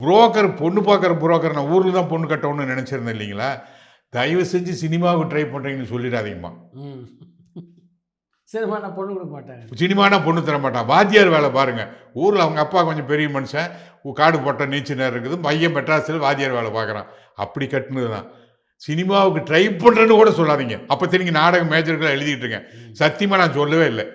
Broker பொண்ணு பார்க்குற broker நான் ஊரில் தான் பொண்ணு கட்டணும்னு நினச்சிருந்தேன் இல்லைங்களா? தயவு செஞ்சு சினிமாவுக்கு ட்ரை பண்ணுறீங்கன்னு சொல்லிடாதீங்கம்மா. சினிமானா பொண்ணு கொடுக்க மாட்டாங்க. சினிமானா பொண்ணு தர மாட்டான். வாத்தியார் வேலை பாருங்க. ஊரில் அவங்க அப்பா கொஞ்சம் பெரிய மனுஷன், காடு போட்ட நீச்சினர் இருக்குது, பையன் மெட்ராஸில் வாத்தியார் வேலை பார்க்குறான். அப்படி கட்டுனது தான். சினிமாவுக்கு ட்ரை பண்ணுறேன்னு கூட சொல்லாதீங்க. அப்போ தெரியுங்க நாடகம் மேஜர்கள் எழுதிட்டு இருக்கேன். சத்தியமாக நான் சொல்லவே இல்லை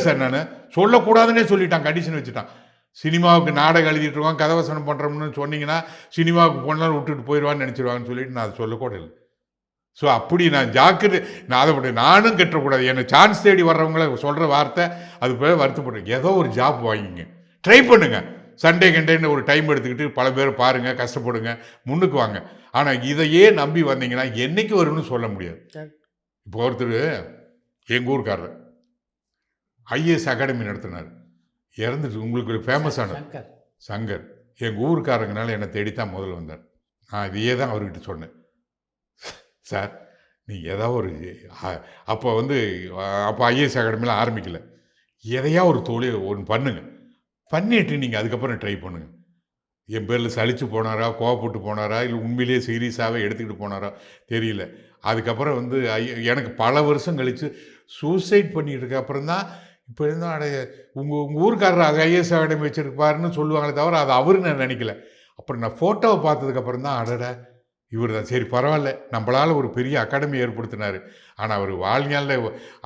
சார். நான் சொல்லக்கூடாதுன்னே சொல்லிட்டான், கண்டிஷன் வச்சுட்டான். சினிமாவுக்கு நாடகம் எழுதிட்டு இருக்கோம், கதவசனம் பண்ணுறோம்னு சொன்னீங்கன்னா சினிமாவுக்கு பொண்ணால் விட்டுட்டு போயிடுவான்னு நினச்சிடுவாங்கன்னு சொல்லிட்டு நான் அதை சொல்லக்கூட இல்லை. ஸோ அப்படி நான் ஜாக்கிரதை, நான் அதை நானும் கட்டக்கூடாது. எனக்கு சான்ஸ் தேடி வர்றவங்கள சொல்கிற வார்த்தை அது போய் வருத்தப்படுறேன். ஏதோ ஒரு ஜாப் வாங்கிங்க, ட்ரை பண்ணுங்கள். சண்டே கண்டேன்னு ஒரு டைம் எடுத்துக்கிட்டு பல பேர் பாருங்கள், கஷ்டப்படுங்க, முன்னுக்கு வாங்க. ஆனால் இதையே நம்பி வந்தீங்கன்னா என்னைக்கு வரும்னு சொல்ல முடியாது. இப்போ ஒருத்தர் எங்கள் ஊருக்காரர் ஐஏஎஸ் அகாடமி நடத்தினார், இறந்துட்டு உங்களுக்கு ஃபேமஸான சங்கர். எங்கள் ஊருக்காரங்கனால என்னை தேடித்தான் முதல்ல வந்தார். நான் இதையே தான் அவர்கிட்ட சொன்னேன். சார் நீங்கள் ஏதாவது ஒரு அப்போ ஐஏஎஸ் அகாடமிலாம் ஆரம்பிக்கல, எதையா ஒரு தொழில் ஒன்று பண்ணுங்க, பண்ணிட்டு நீங்கள் அதுக்கப்புறம் ட்ரை பண்ணுங்கள். என் பேரில் சலிச்சு போனாரா, கோவப்பட்டு போனாரா, இல்லை உண்மையிலேயே சீரியஸாகவே எடுத்துக்கிட்டு போனாரா தெரியல. அதுக்கப்புறம் எனக்கு பல வருஷம் கழித்து சூசைட் பண்ணிட்டு அப்புறம் தான் இப்போ இருந்தால் உங்கள் ஊருக்காரர் ஐஏஎஸ் அகாடமி வச்சுருப்பாருன்னு சொல்லுவாங்களே தவிர அது அவரு நான் நினைக்கல. அப்புறம் நான் ஃபோட்டோவை பார்த்ததுக்கப்புறம் தான் அடட இவர் தான், சரி பரவாயில்ல, நம்மளால் ஒரு பெரிய அகாடமி ஏற்படுத்தினார். ஆனால் அவர் வாழ்நாளில்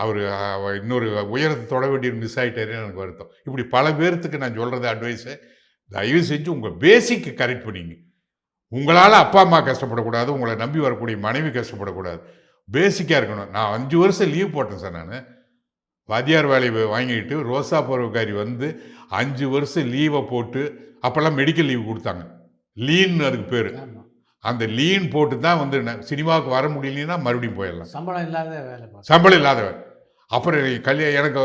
அவர் இன்னொரு உயரத்தை தொட வேண்டிய மிஸ் ஆகிட்டாருன்னு எனக்கு வருத்தம். இப்படி பல பேர்த்துக்கு நான் சொல்கிறது அட்வைஸு, தயவு செஞ்சு உங்கள் பேசிக்கு கரெக்ட் பண்ணிங்க. உங்களால் அப்பா அம்மா கஷ்டப்படக்கூடாது, உங்களை நம்பி வரக்கூடிய மனைவி கஷ்டப்படக்கூடாது. பேசிக்காக இருக்கணும். நான் 5 வருஷம் லீவ் போட்டேன் சார். நான் வாத்தியார் வேலையை வாங்கிட்டு ரோசா பருவக்காரி வந்து 5 வருஷம் லீவை போட்டு, அப்போல்லாம் மெடிக்கல் லீவ் கொடுத்தாங்க, லீன் அதுக்கு பேர். அந்த லீன் போட்டு தான் வந்து சினிமாவுக்கு வர முடியலன்னா மறுபடியும் போயிடலாம். சம்பளம் இல்லாத வேலை. அப்புறம் எனக்கு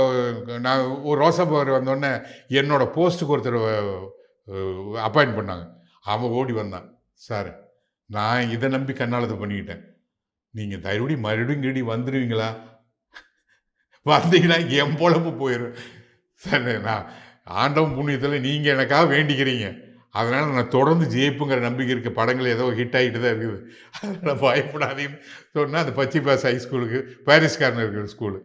நான் ஒரு ரோசா பவர் வந்தோடனே என்னோட போஸ்ட்டுக்கு ஒருத்தர் அப்பாயின்ட் பண்ணாங்க. அவன் ஓடி வந்தான், சார் நான் இதை நம்பி கண்ணாலத்தை பண்ணிக்கிட்டேன், நீங்கள் மறுபடியும் வந்துடுவீங்களா? வந்தீங்கன்னா என் பொழப்பு போயிடும் சார். நான் ஆண்டவன் புண்ணியத்தில் நீங்கள் எனக்காக வேண்டிக்கிறீங்க, அதனால் நான் தொடர்ந்து ஜெயிப்புங்கிற நம்பிக்கை இருக்க. படங்கள் ஏதோ ஹிட் ஆகிட்டு தான் இருக்குது, அதனால் பயப்படாதீங்கன்னு சொன்னால் அந்த பச்சி பாஸ் ஹை ஸ்கூலுக்கு பாரிஸ்காரன் இருக்கிற ஸ்கூலு